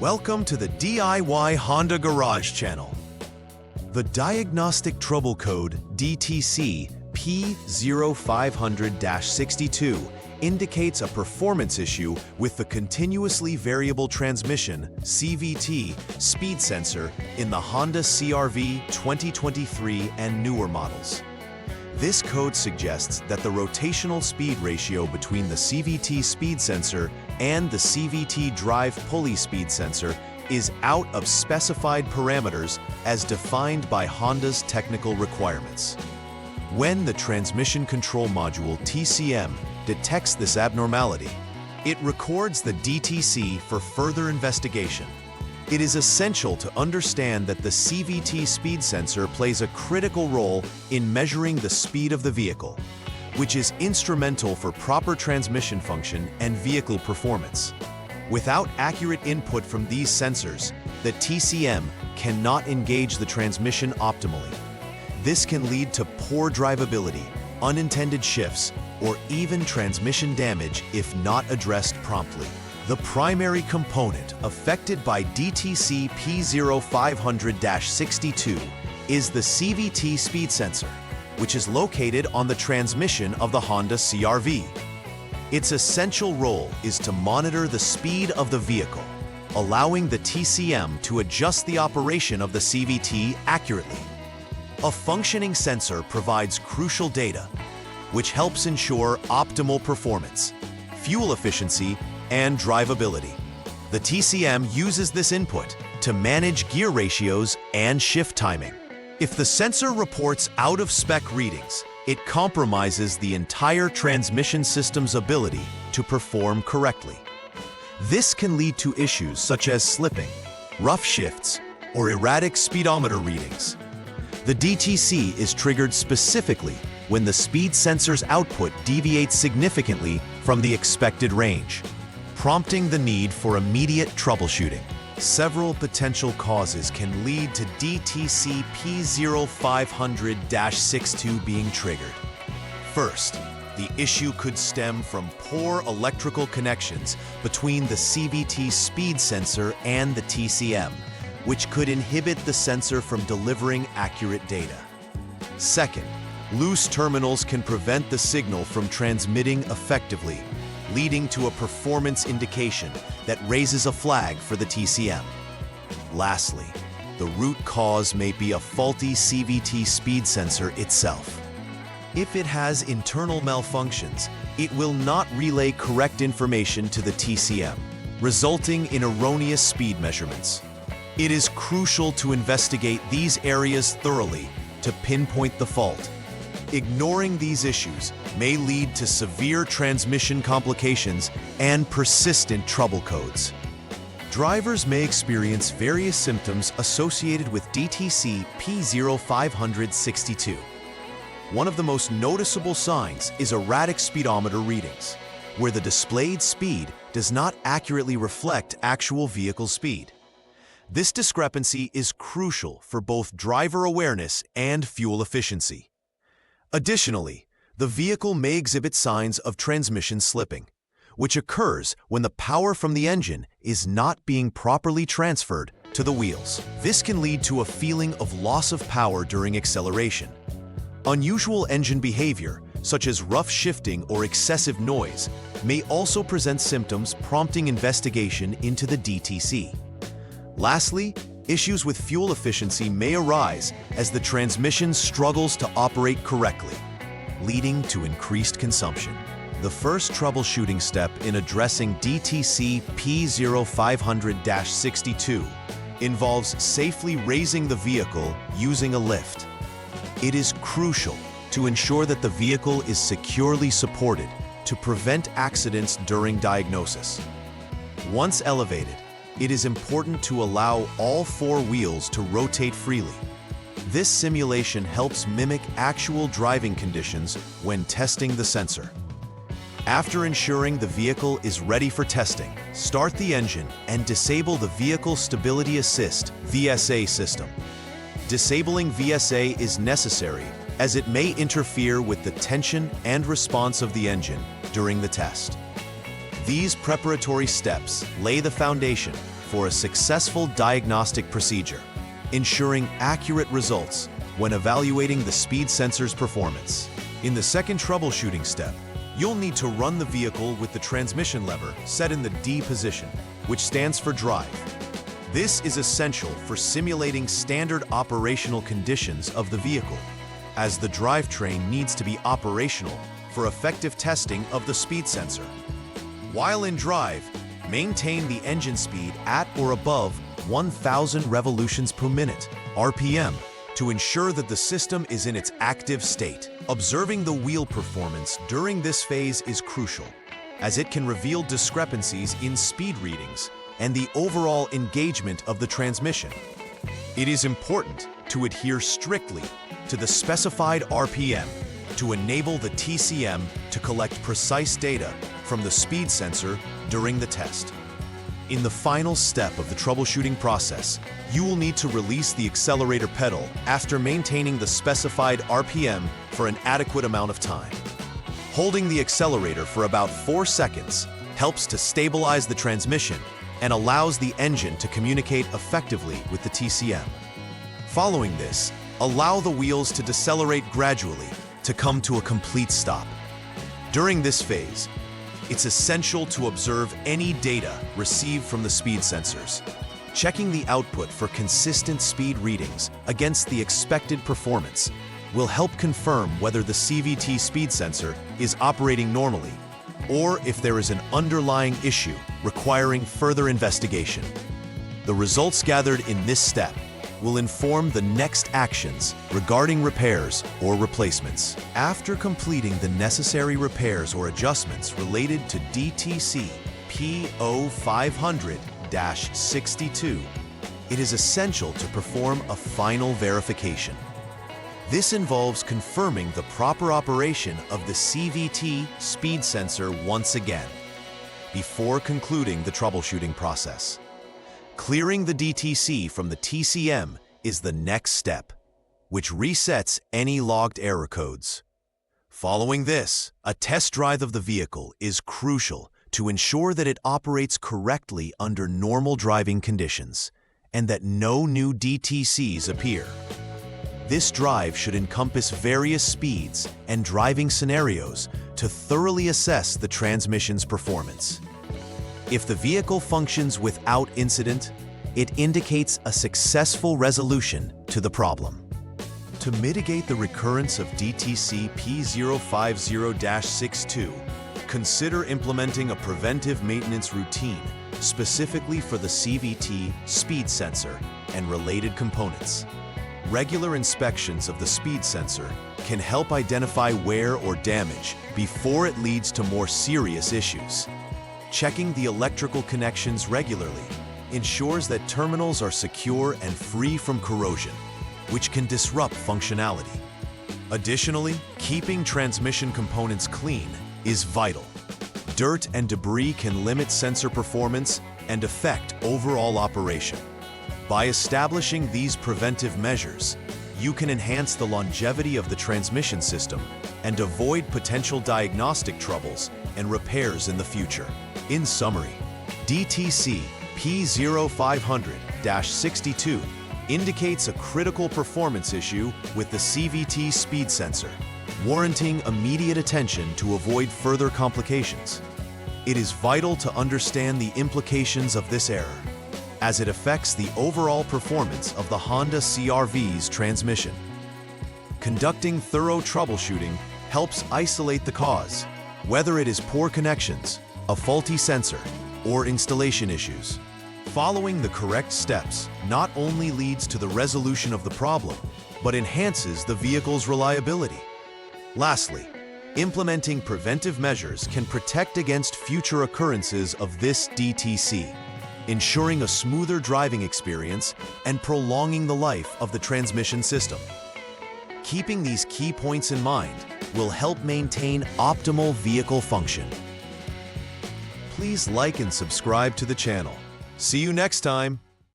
Welcome to the DIY Honda Garage channel. The diagnostic trouble code DTC P0500-62 indicates a performance issue with the continuously variable transmission (CVT) speed sensor in the Honda CR-V 2023 and newer models. This code suggests that the rotational speed ratio between the CVT speed sensor and the CVT drive pulley speed sensor is out of specified parameters as defined by Honda's technical requirements. When the Transmission Control Module (TCM) detects this abnormality, it records the DTC for further investigation. It is essential to understand that the CVT speed sensor plays a critical role in measuring the speed of the vehicle, which is instrumental for proper transmission function and vehicle performance. Without accurate input from these sensors, the TCM cannot engage the transmission optimally. This can lead to poor drivability, unintended shifts, or even transmission damage if not addressed promptly. The primary component affected by DTC P0500-62 is the CVT speed sensor, which is located on the transmission of the Honda CR-V. Its essential role is to monitor the speed of the vehicle, allowing the TCM to adjust the operation of the CVT accurately. A functioning sensor provides crucial data, which helps ensure optimal performance, fuel efficiency, and drivability. The TCM uses this input to manage gear ratios and shift timing. If the sensor reports out-of-spec readings, it compromises the entire transmission system's ability to perform correctly. This can lead to issues such as slipping, rough shifts, or erratic speedometer readings. The DTC is triggered specifically when the speed sensor's output deviates significantly from the expected range, prompting the need for immediate troubleshooting. Several potential causes can lead to DTC P0500-62 being triggered. First, the issue could stem from poor electrical connections between the CVT speed sensor and the TCM, which could inhibit the sensor from delivering accurate data. Second, loose terminals can prevent the signal from transmitting effectively, leading to a performance indication that raises a flag for the TCM. Lastly, the root cause may be a faulty CVT speed sensor itself. If it has internal malfunctions, it will not relay correct information to the TCM, resulting in erroneous speed measurements. It is crucial to investigate these areas thoroughly to pinpoint the fault. Ignoring these issues may lead to severe transmission complications and persistent trouble codes. Drivers may experience various symptoms associated with DTC P0500-62. One of the most noticeable signs is erratic speedometer readings, where the displayed speed does not accurately reflect actual vehicle speed. This discrepancy is crucial for both driver awareness and fuel efficiency. Additionally, the vehicle may exhibit signs of transmission slipping, which occurs when the power from the engine is not being properly transferred to the wheels. This can lead to a feeling of loss of power during acceleration. Unusual engine behavior, such as rough shifting or excessive noise, may also present symptoms prompting investigation into the DTC. Lastly, issues with fuel efficiency may arise as the transmission struggles to operate correctly, leading to increased consumption. The first troubleshooting step in addressing DTC P0500-62 involves safely raising the vehicle using a lift. It is crucial to ensure that the vehicle is securely supported to prevent accidents during diagnosis. Once elevated, it is important to allow all four wheels to rotate freely. This simulation helps mimic actual driving conditions when testing the sensor. After ensuring the vehicle is ready for testing, start the engine and disable the Vehicle Stability Assist (VSA) system. Disabling VSA is necessary as it may interfere with the tension and response of the engine during the test. These preparatory steps lay the foundation for a successful diagnostic procedure, ensuring accurate results when evaluating the speed sensor's performance. In the second troubleshooting step, you'll need to run the vehicle with the transmission lever set in the D position, which stands for drive. This is essential for simulating standard operational conditions of the vehicle, as the drivetrain needs to be operational for effective testing of the speed sensor. While in drive, maintain the engine speed at or above 1,000 revolutions per minute, RPM, to ensure that the system is in its active state. Observing the wheel performance during this phase is crucial, as it can reveal discrepancies in speed readings and the overall engagement of the transmission. It is important to adhere strictly to the specified RPM to enable the TCM to collect precise data from the speed sensor during the test. In the final step of the troubleshooting process, you will need to release the accelerator pedal after maintaining the specified RPM for an adequate amount of time. Holding the accelerator for about 4 seconds helps to stabilize the transmission and allows the engine to communicate effectively with the TCM. Following this, allow the wheels to decelerate gradually to come to a complete stop. During this phase, it's essential to observe any data received from the speed sensors. Checking the output for consistent speed readings against the expected performance will help confirm whether the CVT speed sensor is operating normally or if there is an underlying issue requiring further investigation. The results gathered in this step will inform the next actions regarding repairs or replacements. After completing the necessary repairs or adjustments related to DTC P0500-62, it is essential to perform a final verification. This involves confirming the proper operation of the CVT speed sensor once again, before concluding the troubleshooting process. Clearing the DTC from the TCM is the next step, which resets any logged error codes. Following this, a test drive of the vehicle is crucial to ensure that it operates correctly under normal driving conditions and that no new DTCs appear. This drive should encompass various speeds and driving scenarios to thoroughly assess the transmission's performance. If the vehicle functions without incident, it indicates a successful resolution to the problem. To mitigate the recurrence of DTC P0500-62, consider implementing a preventive maintenance routine specifically for the CVT speed sensor and related components. Regular inspections of the speed sensor can help identify wear or damage before it leads to more serious issues. Checking the electrical connections regularly ensures that terminals are secure and free from corrosion, which can disrupt functionality. Additionally, keeping transmission components clean is vital. Dirt and debris can limit sensor performance and affect overall operation. By establishing these preventive measures, you can enhance the longevity of the transmission system and avoid potential diagnostic troubles and repairs in the future. In summary, DTC P0500-62 indicates a critical performance issue with the CVT speed sensor, warranting immediate attention to avoid further complications. It is vital to understand the implications of this error, as it affects the overall performance of the Honda CR-V's transmission. Conducting thorough troubleshooting helps isolate the cause, whether it is poor connections, a faulty sensor, or installation issues. Following the correct steps not only leads to the resolution of the problem, but enhances the vehicle's reliability. Lastly, implementing preventive measures can protect against future occurrences of this DTC, ensuring a smoother driving experience and prolonging the life of the transmission system. Keeping these key points in mind will help maintain optimal vehicle function. Please like and subscribe to the channel. See you next time.